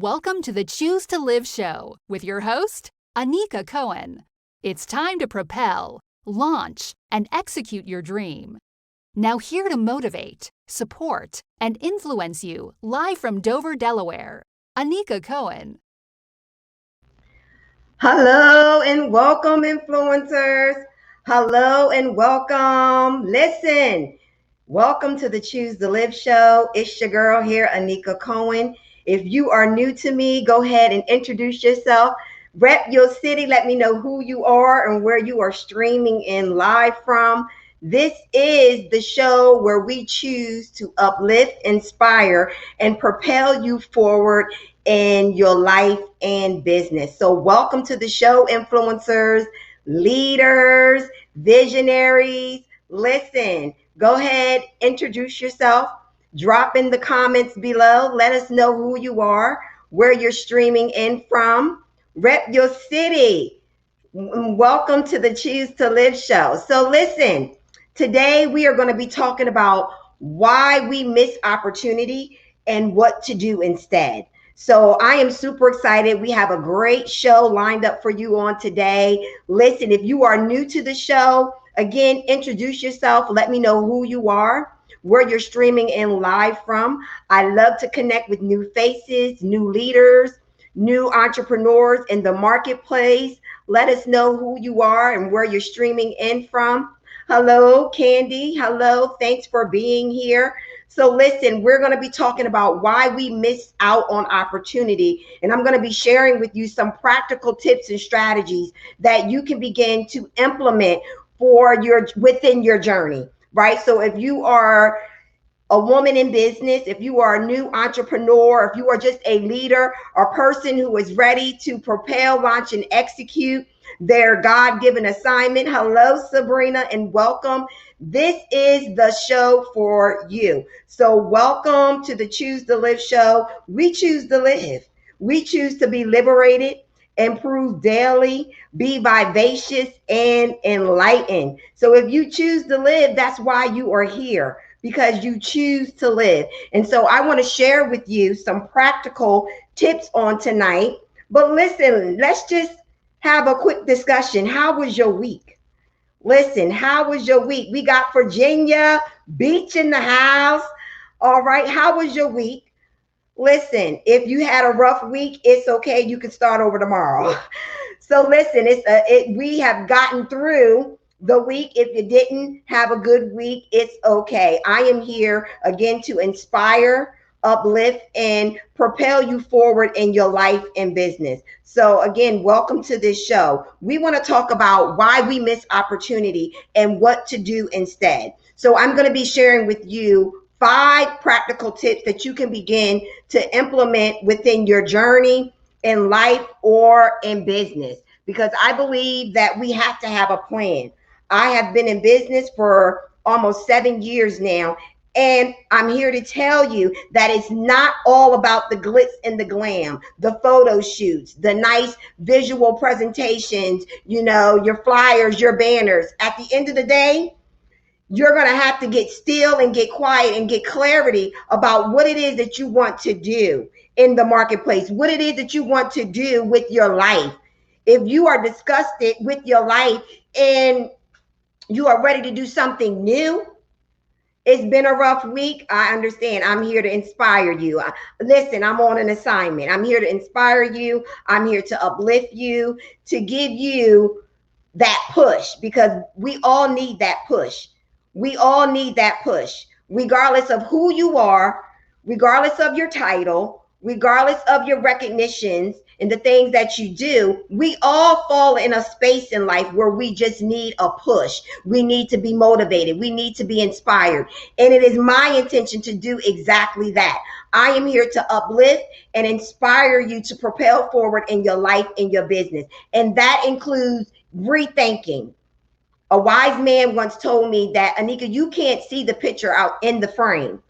Welcome to the Choose to Live show with your host, Anika Cohen. It's time to propel, launch, and execute your dream. Now here to motivate, support, and influence you live from Dover, Delaware, Anika Cohen. Hello and welcome, influencers. Hello and welcome. Listen, welcome to the Choose to Live show. It's your girl here, Anika Cohen. If you are new to me, go ahead and introduce yourself. Rep your city. Let me know who you are and where you are streaming in live from. This is the show where we choose to uplift, inspire, and propel you forward in your life and business. So welcome to the show, influencers, leaders, visionaries. Listen, go ahead, introduce yourself, drop in the comments below. Let us know who you are, where you're streaming in from. Rep your city. Welcome to the Choose to Live show. So listen, today we are going to be talking about why we miss opportunity and what to do instead. So I am super excited. We have a great show lined up for you on today. Listen, if you are new to the show, again, introduce yourself. Let me know who you are, where you're streaming in live from. I love to connect with new faces, new leaders, new entrepreneurs in the marketplace. Let us know who you are and where you're streaming in from. Hello, Candy. Hello. Thanks for being here. So listen, we're going to be talking about why we miss out on opportunity. And I'm going to be sharing with you some practical tips and strategies that you can begin to implement within your journey, right? So if you are a woman in business, if you are a new entrepreneur, if you are just a leader or person who is ready to propel, launch, and execute their God-given assignment. Hello, Sabrina, and welcome. This is the show for you. So welcome to the Choose to Live show. We choose to live. We choose to be liberated, improve daily, be vivacious, and enlightened. So if you choose to live, that's why you are here, because you choose to live. And so I want to share with you some practical tips on tonight. But listen, let's just have a quick discussion. How was your week? Listen, how was your week? We got Virginia Beach in the house. All right. How was your week? Listen, if you had a rough week, it's okay. You can start over tomorrow. So listen, we have gotten through the week. If you didn't have a good week, it's okay. I am here again to inspire, uplift, and propel you forward in your life and business. So again, welcome to this show. We want to talk about why we miss opportunity and what to do instead. So I'm going to be sharing with you 5 practical tips that you can begin to implement within your journey in life or in business, because I believe that we have to have a plan. I have been in business for almost 7 years now, and I'm here to tell you that it's not all about the glitz and the glam, the photo shoots, the nice visual presentations, your flyers, your banners. At the end of the day, you're going to have to get still and get quiet and get clarity about what it is that you want to do in the marketplace, what it is that you want to do with your life. If you are disgusted with your life and you are ready to do something new, it's been a rough week. I understand. I'm here to inspire you. Listen, I'm on an assignment. I'm here to inspire you. I'm here to uplift you, to give you that push, because we all need that push. We all need that push, regardless of who you are, regardless of your title, regardless of your recognitions and the things that you do. We all fall in a space in life where we just need a push. We need to be motivated. We need to be inspired. And it is my intention to do exactly that. I am here to uplift and inspire you to propel forward in your life, in your business. And that includes rethinking. A wise man once told me that, Anika, you can't see the picture out in the frame,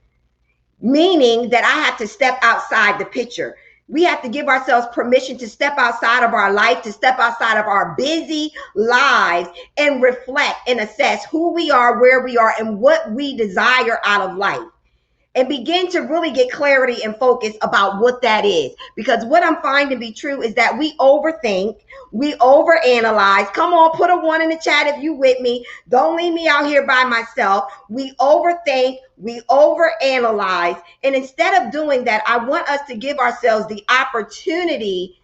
meaning that I have to step outside the picture. We have to give ourselves permission to step outside of our life, to step outside of our busy lives and reflect and assess who we are, where we are, and what we desire out of life. and begin to really get clarity and focus about what that is. Because what I'm finding to be true is that we overthink, we overanalyze. Come on, put a 1 in the chat if you with me. Don't leave me out here by myself. We overthink, we overanalyze. And instead of doing that, I want us to give ourselves the opportunity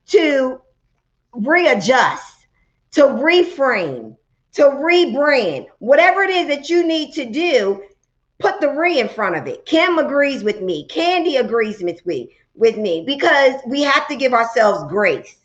to readjust, to reframe, to rebrand. Whatever it is that you need to do, put the re in front of it. Kim agrees with me. Candy agrees with me because we have to give ourselves grace.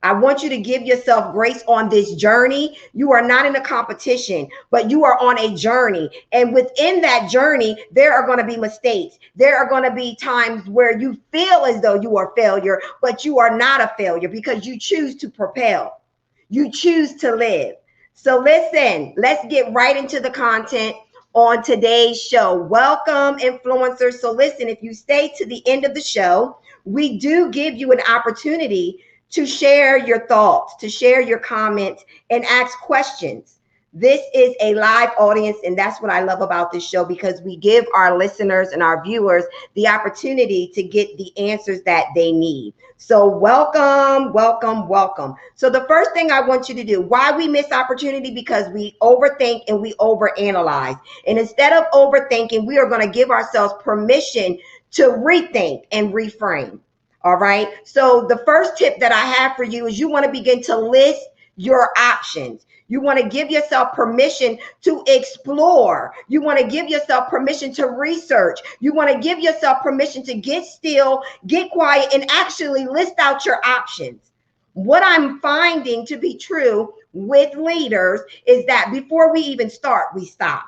I want you to give yourself grace on this journey. You are not in a competition, but you are on a journey. And within that journey, there are going to be mistakes. There are going to be times where you feel as though you are a failure, but you are not a failure because you choose to propel. You choose to live. So listen, let's get right into the content on today's show. Welcome, influencers. So listen, if you stay to the end of the show, we do give you an opportunity to share your thoughts, to share your comments, and ask questions. This is a live audience, and that's what I love about this show, because we give our listeners and our viewers the opportunity to get the answers that they need. So welcome, welcome, welcome. So the first thing I want you to do, why we miss opportunity? Because we overthink and we overanalyze. And instead of overthinking, we are going to give ourselves permission to rethink and reframe. All right. So the first tip that I have for you is you want to begin to list your options. You want to give yourself permission to explore. You want to give yourself permission to research. You want to give yourself permission to get still, get quiet, and actually list out your options. What I'm finding to be true with leaders is that before we even start, we stop.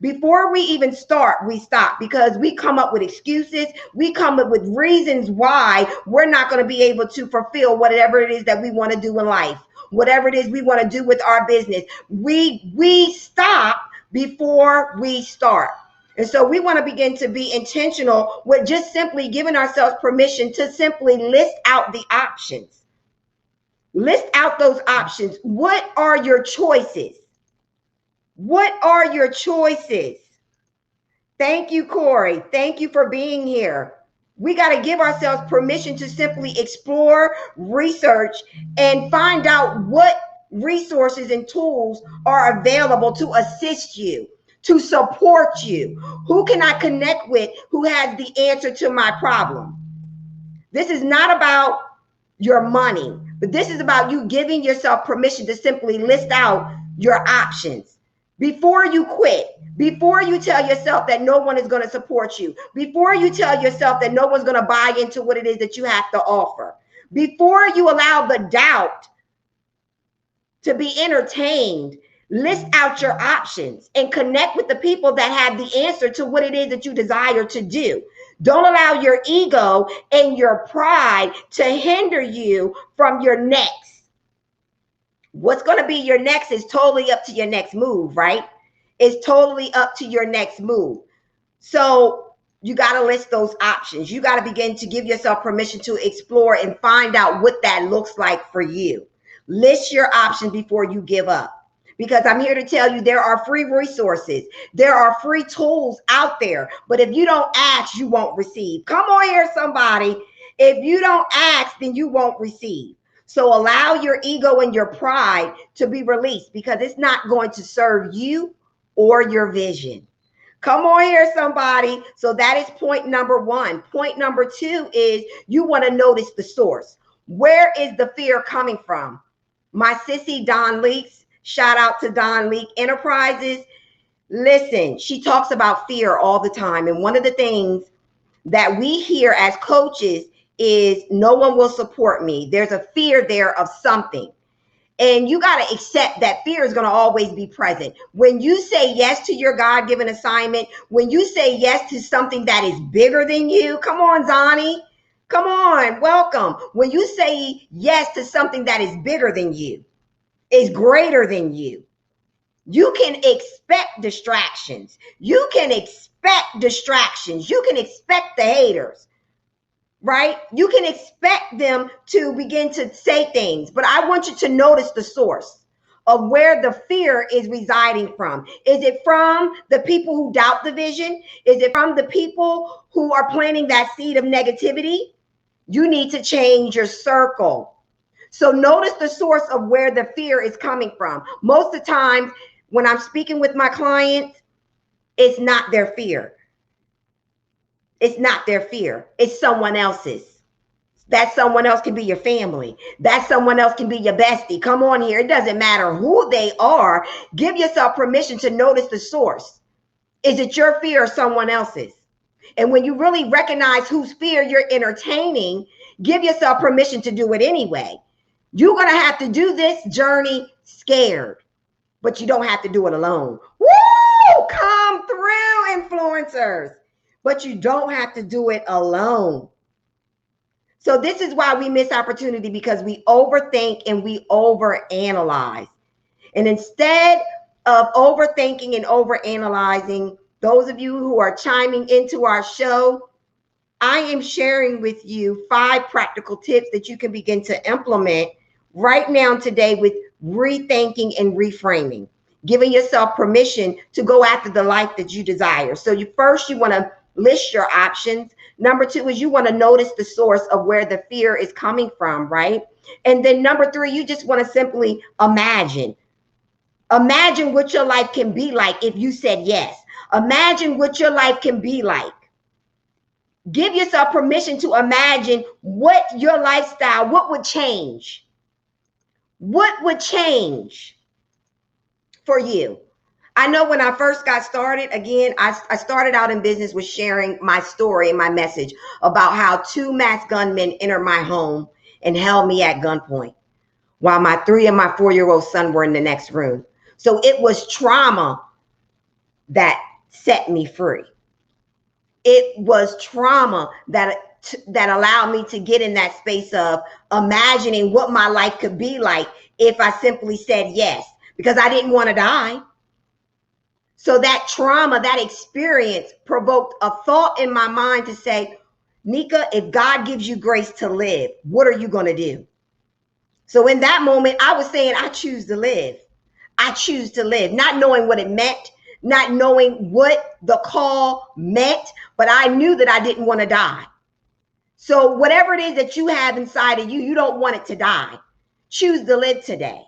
Before we even start, we stop because we come up with excuses. We come up with reasons why we're not going to be able to fulfill whatever it is that we want to do in life, whatever it is we want to do with our business. We stop before we start. And so we want to begin to be intentional with just simply giving ourselves permission to simply list out the options. List out those options. What are your choices? What are your choices? Thank you, Corey. Thank you for being here. We got to give ourselves permission to simply explore, research, and find out what resources and tools are available to assist you, to support you. Who can I connect with who has the answer to my problem? This is not about your money, but this is about you giving yourself permission to simply list out your options. Before you quit, before you tell yourself that no one is going to support you, before you tell yourself that no one's going to buy into what it is that you have to offer, before you allow the doubt to be entertained, list out your options and connect with the people that have the answer to what it is that you desire to do. Don't allow your ego and your pride to hinder you from your next. What's going to be your next is totally up to your next move, right? It's totally up to your next move. So you got to list those options. You got to begin to give yourself permission to explore and find out what that looks like for you. List your options before you give up. Because I'm here to tell you there are free resources. There are free tools out there. But if you don't ask, you won't receive. Come on here, somebody. If you don't ask, then you won't receive. So allow your ego and your pride to be released because it's not going to serve you or your vision. Come on here, somebody. So that is point number one. Point number two is you want to notice the source. Where is the fear coming from? My sissy, Don Leaks, shout out to Don Leak Enterprises. Listen, she talks about fear all the time. And one of the things that we hear as coaches is no one will support me. There's a fear there of something. And you got to accept that fear is going to always be present. When you say yes to your God-given assignment, when you say yes to something that is bigger than you, come on, Zani, come on, welcome. When you say yes to something that is bigger than you, is greater than you, you can expect distractions. You can expect distractions. You can expect the haters. Right? You can expect them to begin to say things, but I want you to notice the source. of where the fear is residing from. Is it from the people who doubt the vision? Is it from the people who are planting that seed of negativity? You need to change your circle. So notice the source of where the fear is coming from. Most of the times when I'm speaking with my clients, it's not their fear. It's not their fear. It's someone else's. That someone else can be your family. That someone else can be your bestie. Come on here. It doesn't matter who they are. Give yourself permission to notice the source. Is it your fear or someone else's? And when you really recognize whose fear you're entertaining, give yourself permission to do it anyway. You're going to have to do this journey scared, but you don't have to do it alone. Woo! Come through, influencers. But you don't have to do it alone. So this is why we miss opportunity, because we overthink and we overanalyze. And instead of overthinking and overanalyzing, those of you who are chiming into our show, I am sharing with you 5 practical tips that you can begin to implement right now today with rethinking and reframing, giving yourself permission to go after the life that you desire. So you want to list your options. Number 2 is you want to notice the source of where the fear is coming from, right? And then number 3, you just want to simply imagine. Imagine what your life can be like if you said yes. Imagine what your life can be like. Give yourself permission to imagine what your lifestyle, what would change? What would change for you? I know when I first got started, again, I started out in business with sharing my story and my message about how 2 masked gunmen entered my home and held me at gunpoint while my 3 and my 4-year-old son were in the next room. So it was trauma that set me free. It was trauma that allowed me to get in that space of imagining what my life could be like if I simply said yes, because I didn't want to die. So that trauma, that experience provoked a thought in my mind to say, Nika, if God gives you grace to live, what are you going to do? So in that moment, I was saying, I choose to live. I choose to live, not knowing what it meant, not knowing what the call meant, but I knew that I didn't want to die. So whatever it is that you have inside of you, you don't want it to die. Choose to live today,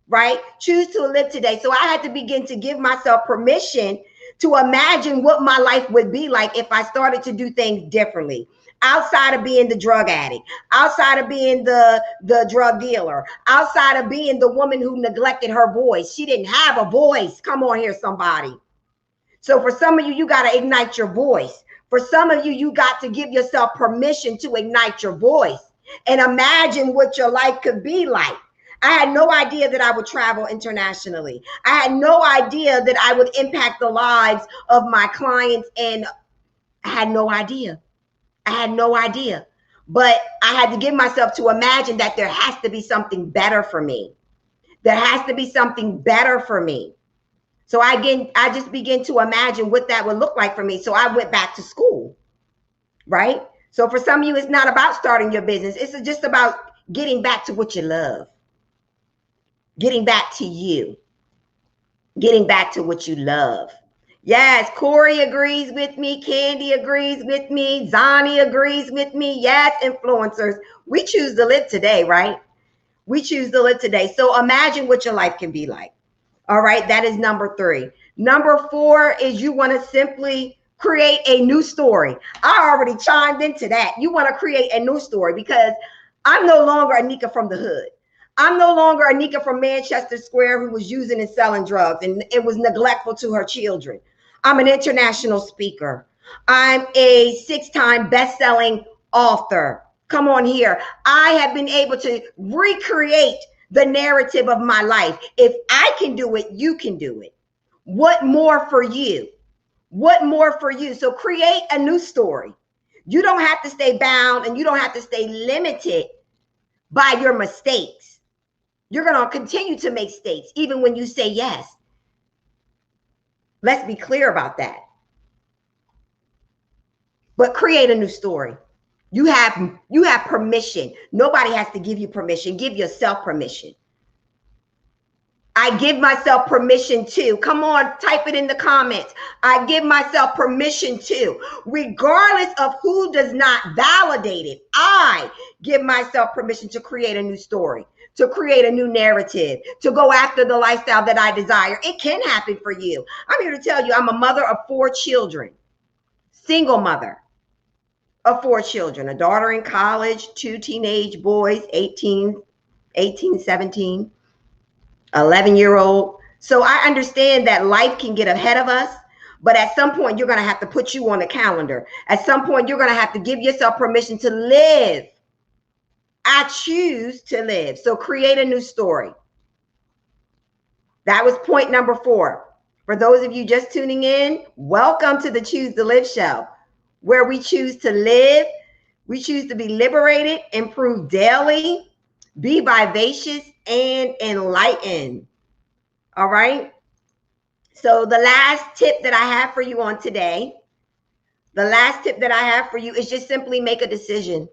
right? Choose to live today. So I had to begin to give myself permission to imagine what my life would be like if I started to do things differently. Outside of being the drug addict, outside of being the drug dealer, outside of being the woman who neglected her voice. She didn't have a voice. Come on here, somebody. So for some of you, you got to ignite your voice. For some of you, you got to give yourself permission to ignite your voice and imagine what your life could be like. I had no idea that I would travel internationally. I had no idea that I would impact the lives of my clients, and I had no idea. I had no idea, but I had to give myself to imagine that there has to be something better for me. There has to be something better for me. So I just began to imagine what that would look like for me. So I went back to school, right? So for some of you, it's not about starting your business. It's just about getting back to what you love, getting back to you, getting back to what you love. Yes, Corey agrees with me. Candy agrees with me. Zani agrees with me. Yes, influencers. We choose to live today, right? We choose to live today. So imagine what your life can be like. All right, that is number 3. Number 4 is you want to simply create a new story. I already chimed into that. You want to create a new story because I'm no longer Anika from the hood. I'm no longer Anika from Manchester Square who was using and selling drugs and it was neglectful to her children. I'm an international speaker. I'm a 6-time best-selling author. Come on here. I have been able to recreate the narrative of my life. If I can do it, you can do it. What more for you? What more for you? So create a new story. You don't have to stay bound and you don't have to stay limited by your mistakes. You're going to continue to make mistakes even when you say yes. Let's be clear about that. But create a new story. You have permission. Nobody has to give you permission. Give yourself permission. I give myself permission to. Come on, type it in the comments. I give myself permission to. Regardless of who does not validate it, I give myself permission to create a new story, to create a new narrative, to go after the lifestyle that I desire. It can happen for you. I'm here to tell you, I'm a mother of 4 children, single mother of 4 children, a daughter in college, 2 teenage boys, 18, 17, 11-year-old. So I understand that life can get ahead of us, but at some point you're going to have to put you on the calendar. At some point you're going to have to give yourself permission to live. I choose to live. So create a new story. That was point number 4. For those of you just tuning in, welcome to the Choose to Live show, where we choose to live, we choose to be liberated, improve daily, be vivacious, and enlightened. All right. So the last tip that I have for you on today, is just simply make a decision.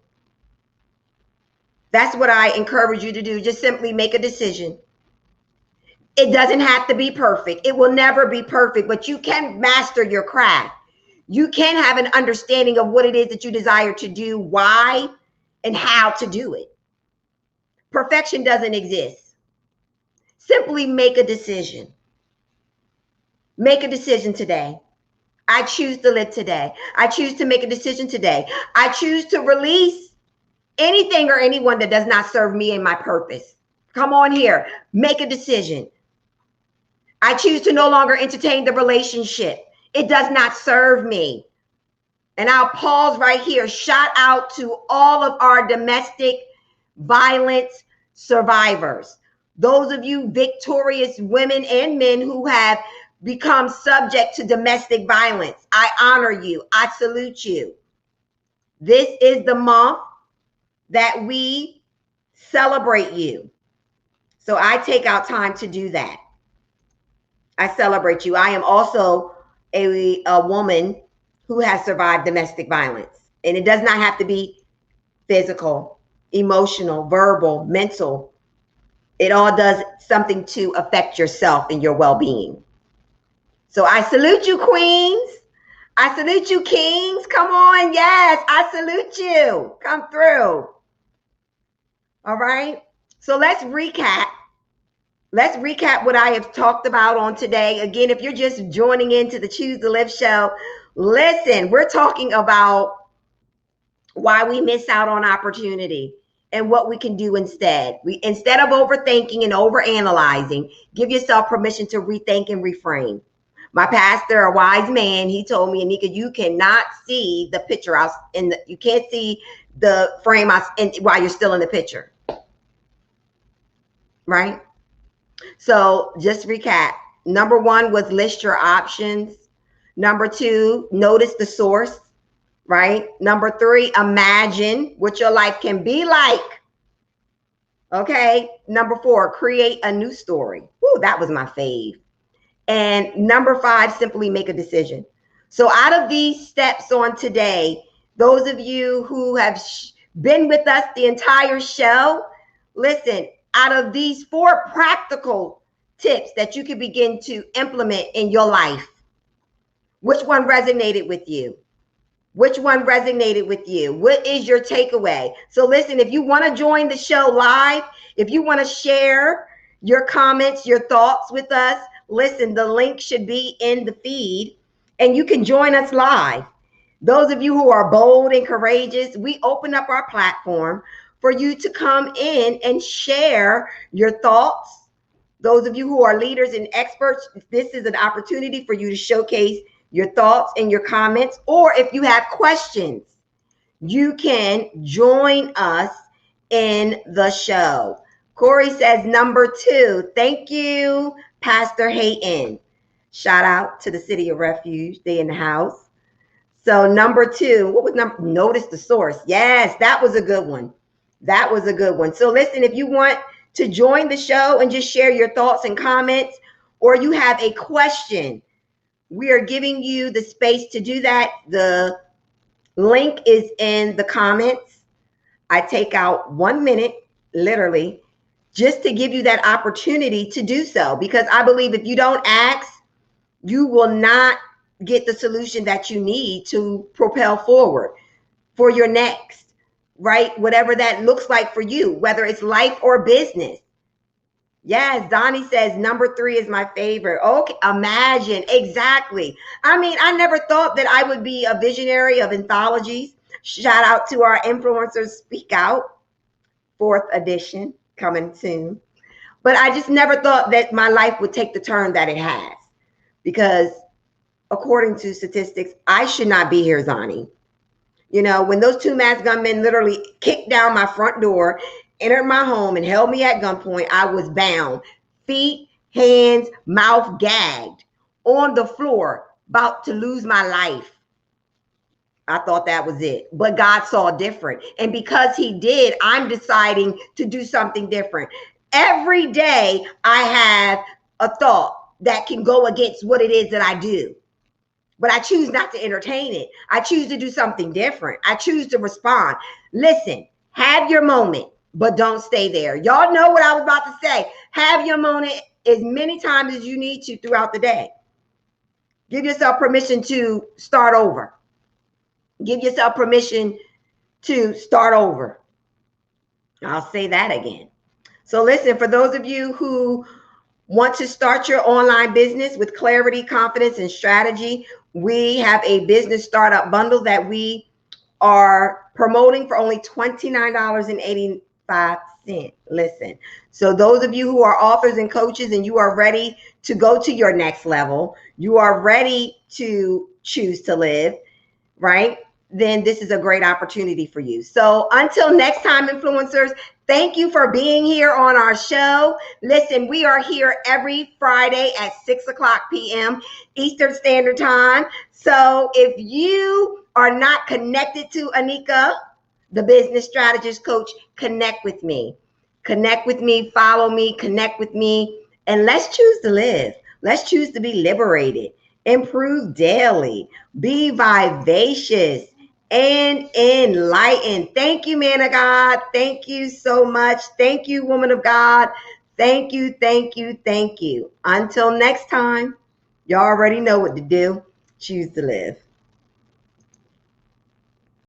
That's what I encourage you to do. Just simply make a decision. It doesn't have to be perfect. It will never be perfect, but you can master your craft. You can have an understanding of what it is that you desire to do, why, and how to do it. Perfection doesn't exist. Simply make a decision. Make a decision today. I choose to live today. I choose to make a decision today. I choose to release anything or anyone that does not serve me and my purpose. Come on here. Make a decision. I choose to no longer entertain the relationship. It does not serve me. And I'll pause right here. Shout out to all of our domestic violence survivors. Those of you victorious women and men who have become subject to domestic violence, I honor you. I salute you. This is the month that we celebrate you. So I take out time to do that. I celebrate you. I am also a woman who has survived domestic violence. And it does not have to be physical, emotional, verbal, mental. It all does something to affect yourself and your well-being. So I salute you, queens. I salute you, kings. Come on. Yes, I salute you. Come through. All right. So let's recap. Let's recap what I have talked about on today. Again, if you're just joining into the Choose to Live show, listen, we're talking about why we miss out on opportunity and what we can do instead. Instead of overthinking and overanalyzing, give yourself permission to rethink and reframe. My pastor, a wise man, he told me, Anika, you cannot see the picture. You can't see the frame while you're still in the picture. Right? So just recap. Number 1 was list your options. Number 2, notice the source. Right? Number 3, imagine what your life can be like. Okay. Number 4, create a new story. Ooh, that was my fave. And number 5, simply make a decision. So out of these steps on today, those of you who have been with us the entire show, listen, out of these 4 practical tips that you can begin to implement in your life, which one resonated with you? Which one resonated with you? What is your takeaway? So listen, if you want to join the show live, if you want to share your comments, your thoughts with us, listen, the link should be in the feed and you can join us live. Those of you who are bold and courageous, we open up our platform for you to come in and share your thoughts. Those of you who are leaders and experts, this is an opportunity for you to showcase your thoughts and your comments. Or if you have questions, you can join us in the show. Corey says number 2. Thank you, Pastor Hayton. Shout out to the City of Refuge. They in the house. So number 2, what was number? Notice the source. Yes, that was a good one. That was a good one. So listen, if you want to join the show and just share your thoughts and comments, or you have a question, we are giving you the space to do that. The link is in the comments. I take out 1 minute, literally, just to give you that opportunity to do so. Because I believe if you don't ask, you will not get the solution that you need to propel forward for your next, right? Whatever that looks like for you, whether it's life or business. Yes, Donnie says number 3 is my favorite. Okay, imagine. Exactly. I mean, I never thought that I would be a visionary of anthologies. Shout out to our influencers Speak Out, 4th edition, coming soon. But I just never thought that my life would take the turn that it has. Because according to statistics, I should not be here, Zani. You know, when those 2 masked gunmen literally kicked down my front door, entered my home, and held me at gunpoint, I was bound. Feet, hands, mouth gagged, on the floor, about to lose my life. I thought that was it. But God saw different. And because he did, I'm deciding to do something different. Every day I have a thought that can go against what it is that I do. But I choose not to entertain it. I choose to do something different. I choose to respond. Listen, have your moment, but don't stay there. Y'all know what I was about to say. Have your moment as many times as you need to throughout the day. Give yourself permission to start over. Give yourself permission to start over. I'll say that again. So listen, for those of you who want to start your online business with clarity, confidence, and strategy, we have a business startup bundle that we are promoting for only $29.85. Listen, so those of you who are authors and coaches and you are ready to go to your next level, you are ready to choose to live, right? Then this is a great opportunity for you. So until next time, influencers, thank you for being here on our show. Listen, we are here every Friday at 6:00 p.m. Eastern Standard Time. So if you are not connected to Anika, the business strategist coach, connect with me. Connect with me, follow me, connect with me, and let's choose to live. Let's choose to be liberated, improve daily, be vivacious, and enlightened. Thank you, man of God. Thank you so much. Thank you, woman of God. Thank you, thank you, thank you. Until next time, you already know what to do. Choose to live.